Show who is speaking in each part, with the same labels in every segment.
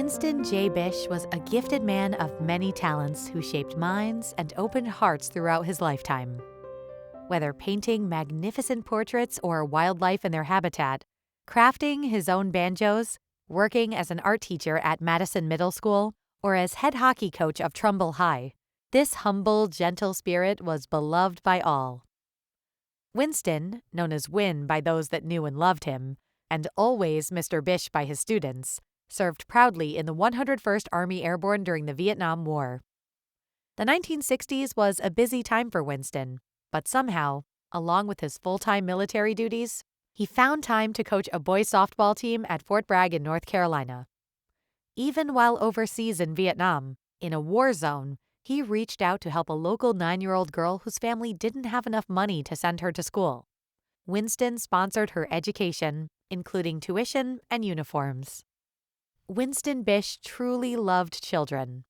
Speaker 1: Winston J. Bish was a gifted man of many talents who shaped minds and opened hearts throughout his lifetime. Whether painting magnificent portraits or wildlife in their habitat, crafting his own banjos, working as an art teacher at Madison Middle School, or as head hockey coach of Trumbull High, this humble, gentle spirit was beloved by all. Winston, known as Win by those that knew and loved him, and always Mr. Bish by his students, served proudly in the 101st Army Airborne during the Vietnam War. The 1960s was a busy time for Winston, but somehow, along with his full-time military duties, he found time to coach a boys' softball team at Fort Bragg in North Carolina. Even while overseas in Vietnam, in a war zone, he reached out to help a local 9-year-old girl whose family didn't have enough money to send her to school. Winston sponsored her education, including tuition and uniforms. Winston Bish truly loved children.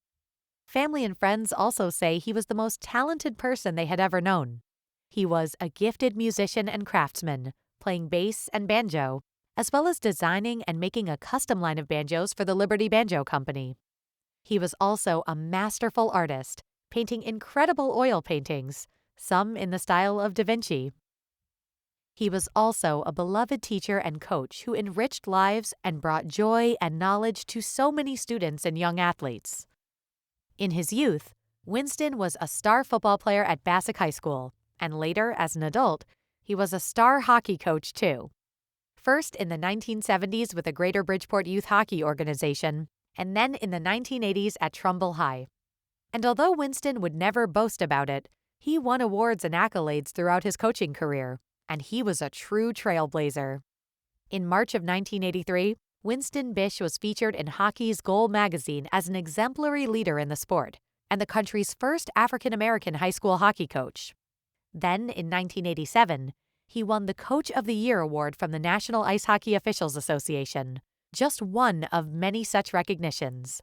Speaker 1: Family and friends also say he was the most talented person they had ever known. He was a gifted musician and craftsman, playing bass and banjo, as well as designing and making a custom line of banjos for the Liberty Banjo Company. He was also a masterful artist, painting incredible oil paintings, some in the style of Da Vinci. He was also a beloved teacher and coach who enriched lives and brought joy and knowledge to so many students and young athletes. In his youth, Winston was a star football player at Bassick High School, and later, as an adult, he was a star hockey coach too. First in the 1970s with the Greater Bridgeport Youth Hockey Organization, and then in the 1980s at Trumbull High. And although Winston would never boast about it, he won awards and accolades throughout his coaching career, and he was a true trailblazer. In March of 1983, Winston Bish was featured in Hockey's Goal magazine as an exemplary leader in the sport and the country's first African-American high school hockey coach. Then, in 1987, he won the Coach of the Year award from the National Ice Hockey Officials Association, just one of many such recognitions.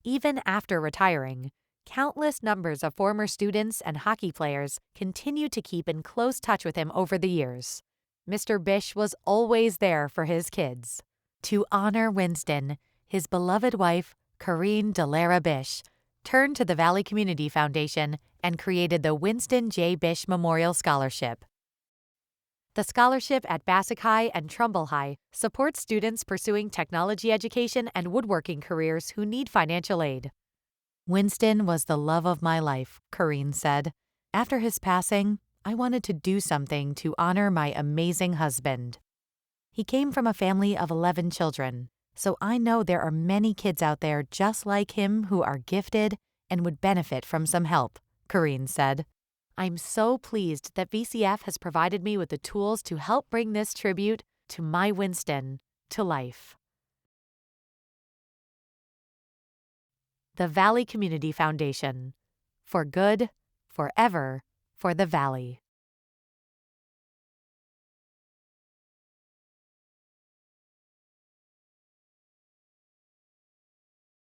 Speaker 1: Even after retiring, countless numbers of former students and hockey players continued to keep in close touch with him over the years. Mr. Bish was always there for his kids. To honor Winston, his beloved wife, Corinne Dellaera-Bish, turned to the Valley Community Foundation and created the Winston J. Bish Memorial Scholarship. The scholarship at Bassick High and Trumbull High supports students pursuing technology education and woodworking careers who need financial aid. Winston was the love of my life, Corinne said. After his passing, I wanted to do something to honor my amazing husband. He came from a family of 11 children, so I know there are many kids out there just like him who are gifted and would benefit from some help, Corinne said. I'm so pleased that VCF has provided me with the tools to help bring this tribute to my Winston to life. The Valley Community Foundation. For good, forever, for the Valley.